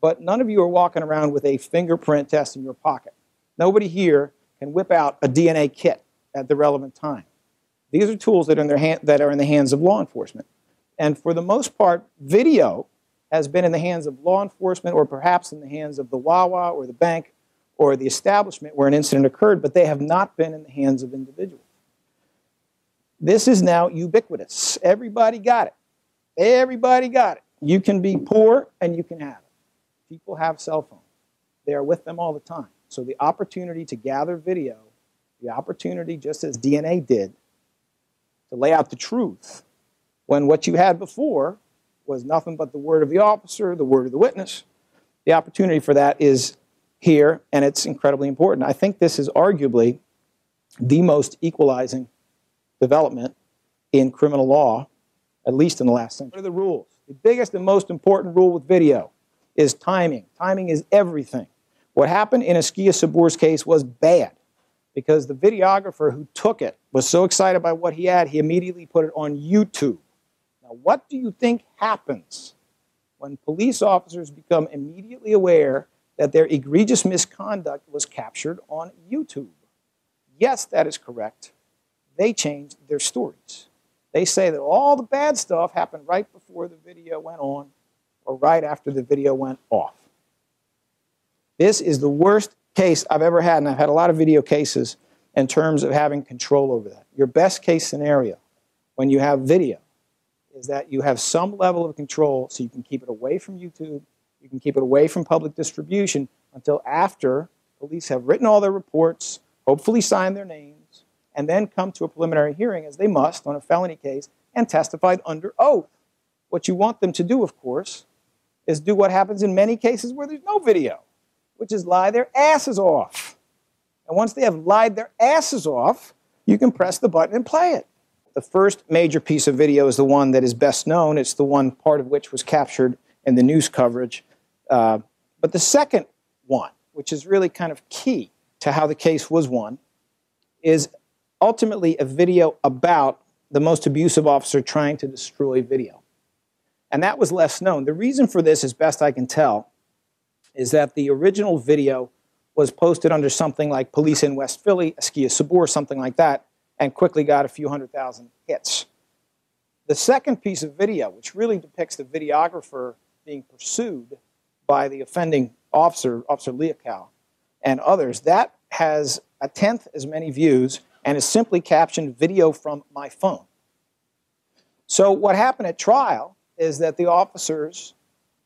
But none of you are walking around with a fingerprint test in your pocket. Nobody here can whip out a DNA kit at the relevant time. These are tools that are in the hands of law enforcement. And for the most part, video has been in the hands of law enforcement or perhaps in the hands of the Wawa or the bank or the establishment where an incident occurred, but they have not been in the hands of individuals. This is now ubiquitous. Everybody got it. Everybody got it. You can be poor and you can have it. People have cell phones. They are with them all the time. So the opportunity to gather video, the opportunity, just as DNA did, to lay out the truth, when what you had before was nothing but the word of the officer, the word of the witness, the opportunity for that is here, and it's incredibly important. I think this is arguably the most equalizing development in criminal law, at least in the last century. What are the rules? The biggest and most important rule with video is timing. Timing is everything. What happened in Askia Sabur's case was bad because the videographer who took it was so excited by what he had, he immediately put it on YouTube. Now, what do you think happens when police officers become immediately aware that their egregious misconduct was captured on YouTube? Yes, that is correct. They changed their stories. They say that all the bad stuff happened right before the video went on or right after the video went off. This is the worst case I've ever had, and I've had a lot of video cases in terms of having control over that. Your best case scenario when you have video is that you have some level of control so you can keep it away from YouTube, you can keep it away from public distribution until after police have written all their reports, hopefully signed their names, and then come to a preliminary hearing, as they must on a felony case, and testified under oath. What you want them to do, of course, is do what happens in many cases where there's no video, which is lie their asses off. And once they have lied their asses off, you can press the button and play it. The first major piece of video is the one that is best known. It's the one part of which was captured in the news coverage. But the second one, which is really kind of key to how the case was won, is ultimately a video about the most abusive officer trying to destroy video. And that was less known. The reason for this, as best I can tell, is that the original video was posted under something like Police in West Philly, Askia Sabur, something like that, and quickly got a few 100,000 hits. The second piece of video, which really depicts the videographer being pursued by the offending officer, Officer Leocal, and others, that has a tenth as many views and is simply captioned "video from my phone." So what happened at trial is that the officers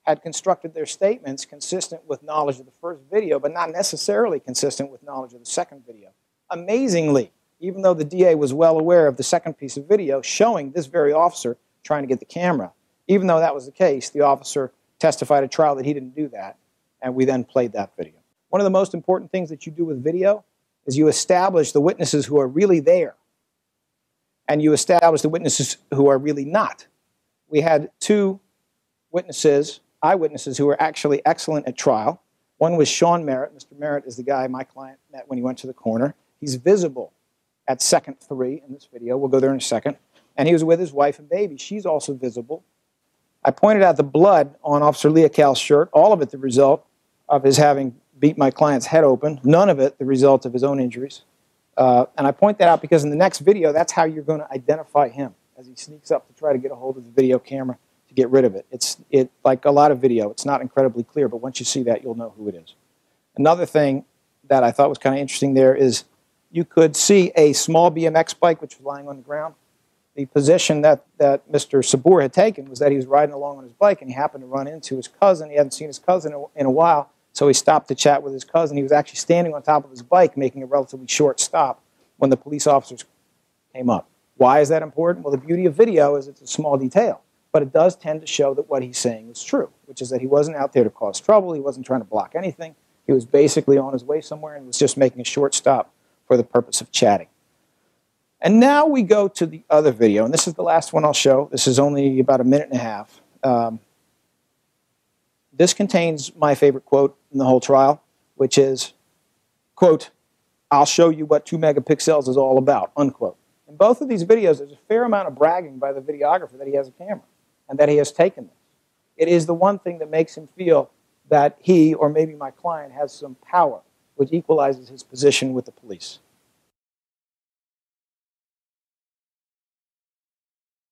had constructed their statements consistent with knowledge of the first video, but not necessarily consistent with knowledge of the second video. Amazingly, even though the DA was well aware of the second piece of video showing this very officer trying to get the camera, even though that was the case, the officer testified at trial that he didn't do that, and we then played that video. One of the most important things that you do with video is you establish the witnesses who are really there, and you establish the witnesses who are really not. We had two witnesses, eyewitnesses, who were actually excellent at trial. One was Sean Merritt. Mr. Merritt is the guy my client met when he went to the corner. He's visible at second 3 in this video. We'll go there in a second. And he was with his wife and baby. She's also visible. I pointed out the blood on Officer Leocal's shirt, all of it the result of his having beat my client's head open, none of it the result of his own injuries. And I point that out because in the next video, that's how you're going to identify him as he sneaks up to try to get a hold of the video camera to get rid of it. It's like a lot of video. It's not incredibly clear, but once you see that, you'll know who it is. Another thing that I thought was kind of interesting there is you could see a small BMX bike which was lying on the ground. The position that Mr. Sabur had taken was that he was riding along on his bike and he happened to run into his cousin. He hadn't seen his cousin in a while, so he stopped to chat with his cousin. He was actually standing on top of his bike making a relatively short stop when the police officers came up. Why is that important? Well, the beauty of video is it's a small detail, but it does tend to show that what he's saying is true, which is that he wasn't out there to cause trouble. He wasn't trying to block anything. He was basically on his way somewhere and was just making a short stop for the purpose of chatting. And now we go to the other video, and this is the last one I'll show. This is only about a minute and a half. This contains my favorite quote in the whole trial, which is, quote, "I'll show you what 2 megapixels is all about," unquote. In both of these videos, there's a fair amount of bragging by the videographer that he has a camera and that he has taken this. It is the one thing that makes him feel that he or maybe my client has some power, which equalizes his position with the police.